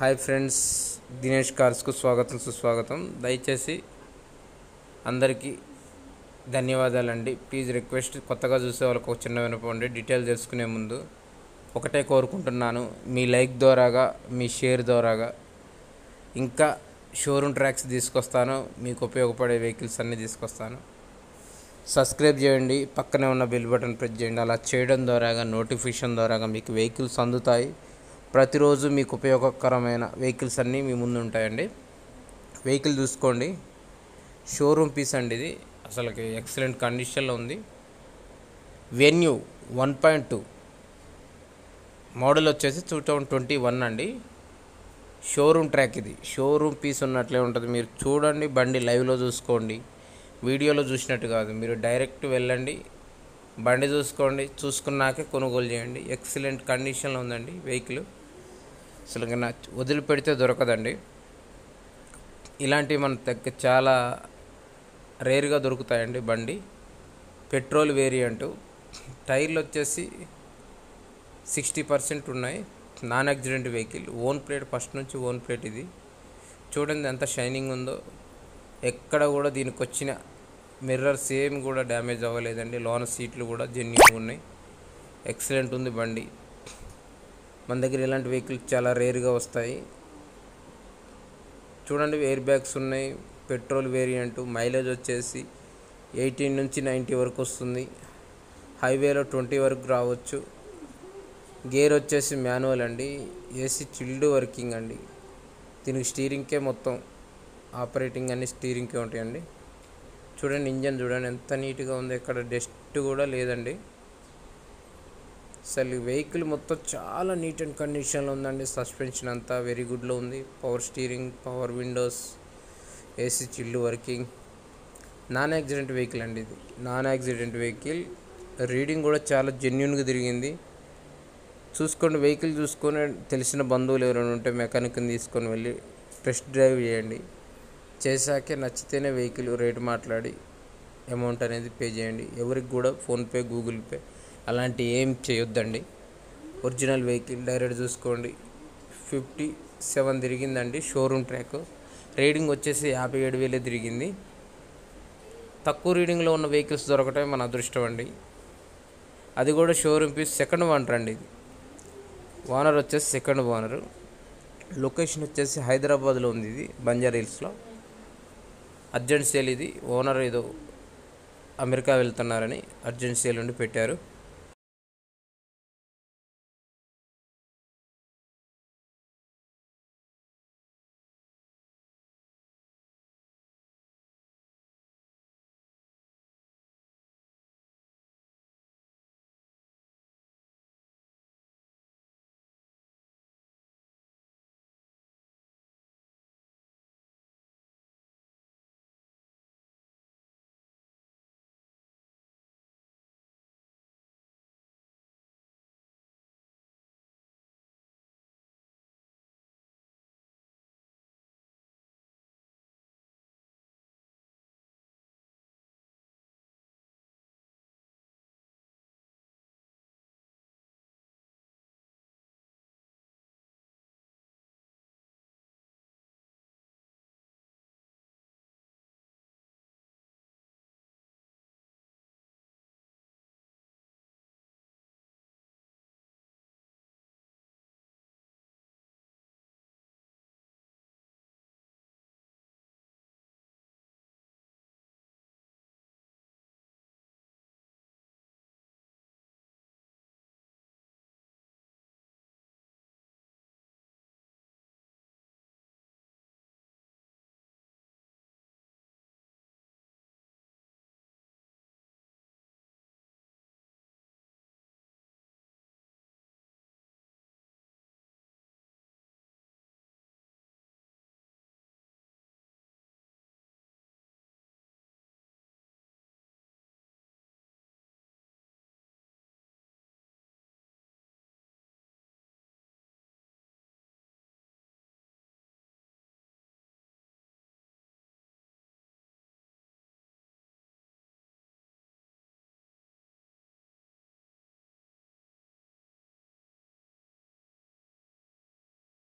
Hi friends, Dinesh కార్స్కు స్వాగతం సుస్వాగతం. దయచేసి అందరికీ ధన్యవాదాలండి. ప్లీజ్ రిక్వెస్ట్, కొత్తగా చూసే వాళ్ళకు ఒక చిన్న వినపండి. డీటెయిల్ తెలుసుకునే ముందు ఒకటే కోరుకుంటున్నాను, మీ లైక్ ద్వారాగా, మీ షేర్ ద్వారాగా ఇంకా షోరూమ్ ట్రాక్స్ తీసుకొస్తాను, మీకు ఉపయోగపడే వెహికల్స్ అన్నీ తీసుకొస్తాను. సబ్స్క్రైబ్ చేయండి, పక్కనే ఉన్న బెల్ బటన్ ప్రెస్ చేయండి. అలా చేయడం ద్వారాగా, నోటిఫికేషన్ ద్వారాగా మీకు వెహికల్స్ అందుతాయి. ప్రతిరోజు మీకు ఉపయోగకరమైన వెహికల్స్ అన్నీ మీ ముందు ఉంటాయండి. వెహికల్ చూసుకోండి, షోరూమ్ పీస్ అండి. ఇది అసలుకి ఎక్సలెంట్ కండిషన్లో ఉంది. వెన్యూ 1.2 మోడల్ వచ్చేసి 2021 అండి. షోరూమ్ ట్రాక్ ఇది. షోరూమ్ పీస్ ఉన్నట్లే ఉంటుంది. మీరు చూడండి, బండి లైవ్లో చూసుకోండి, వీడియోలో చూసినట్టు కాదు. మీరు డైరెక్ట్ వెళ్ళండి, బండి చూసుకోండి, చూసుకున్నాకే కొనుగోలు చేయండి. ఎక్సలెంట్ కండిషన్లో ఉందండి వెహికల్. అసలు వదిలిపెడితే దొరకదండి. ఇలాంటివి మన దగ్గర చాలా రేర్గా దొరుకుతాయండి. బండి పెట్రోల్ వేరియంటు. టైర్లు వచ్చేసి 60% ఉన్నాయి. Non accident vehicle. Own plate, first నుంచి ఓన్ ప్లేట్. ఇది చూడండి ఎంత షైనింగ్ ఉందో. ఎక్కడ కూడా దీనికి వచ్చిన మిర్రర్స్ ఏం కూడా డ్యామేజ్ అవ్వలేదండి. లోన సీట్లు కూడా జెన్యూన్గా ఉన్నాయి. ఎక్సలెంట్ ఉంది బండి. మన దగ్గర ఇలాంటి వెహికల్స్ చాలా రేర్గా వస్తాయి. చూడండి, ఎయిర్ బ్యాగ్స్ ఉన్నాయి. Petrol variant. మైలేజ్ వచ్చేసి 18 నుంచి 90 వరకు వస్తుంది. హైవేలో 20 వరకు రావచ్చు. గేర్ వచ్చేసి మాన్యువల్ అండి. ఏసీ చిల్డ్ వర్కింగ్ అండి. దీనికి స్టీరింగ్కే మొత్తం ఆపరేటింగ్ అన్ని స్టీరింగ్కే ఉంటాయండి. చూడండి, ఇంజన్ చూడండి ఎంత నీట్గా ఉంది. ఎక్కడ డస్ట్ కూడా లేదండి. అసలు వెహికల్ మొత్తం చాలా నీట్ అండ్ కండిషన్లో ఉందండి. సస్పెన్షన్ అంతా వెరీ గుడ్లో ఉంది. Power steering, power Windows, AC chilled working. Non accident vehicle అండి ఇది. Non accident vehicle. రీడింగ్ కూడా చాలా జెన్యూన్గా తిరిగింది. చూసుకోండి, వెహికల్ చూసుకొని తెలిసిన బంధువులు ఎవరైనా ఉంటే మెకానిక్ని తీసుకొని వెళ్ళి టెస్ట్ డ్రైవ్ చేయండి. చేశాకే నచ్చితేనే వెహికల్ రేటు మాట్లాడి అమౌంట్ అనేది పే చేయండి. ఎవరికి కూడా ఫోన్పే, గూగుల్ పే అలాంటి ఏం చేయొద్దండి. ఒరిజినల్ వెహికల్ డైరెక్ట్ చూసుకోండి. 57 తిరిగిందండి షోరూమ్ ట్రాక్. రీడింగ్ వచ్చేసి 57,000 తిరిగింది. తక్కువ రీడింగ్లో ఉన్న వెహికల్స్ దొరకటమే మన అదృష్టం అండి. అది కూడా షోరూమ్ పీస్. సెకండ్ ఓనర్ అండి ఇది. ఓనర్ వచ్చేసి సెకండ్ ఓనరు. లొకేషన్ వచ్చేసి హైదరాబాద్లో ఉంది. ఇది బంజారా హిల్స్లో. అర్జెంట్ సేల్ ఇది. ఓనర్ ఏదో అమెరికా వెళ్తున్నారని అర్జెంట్ సేల్ ఉండి పెట్టారు.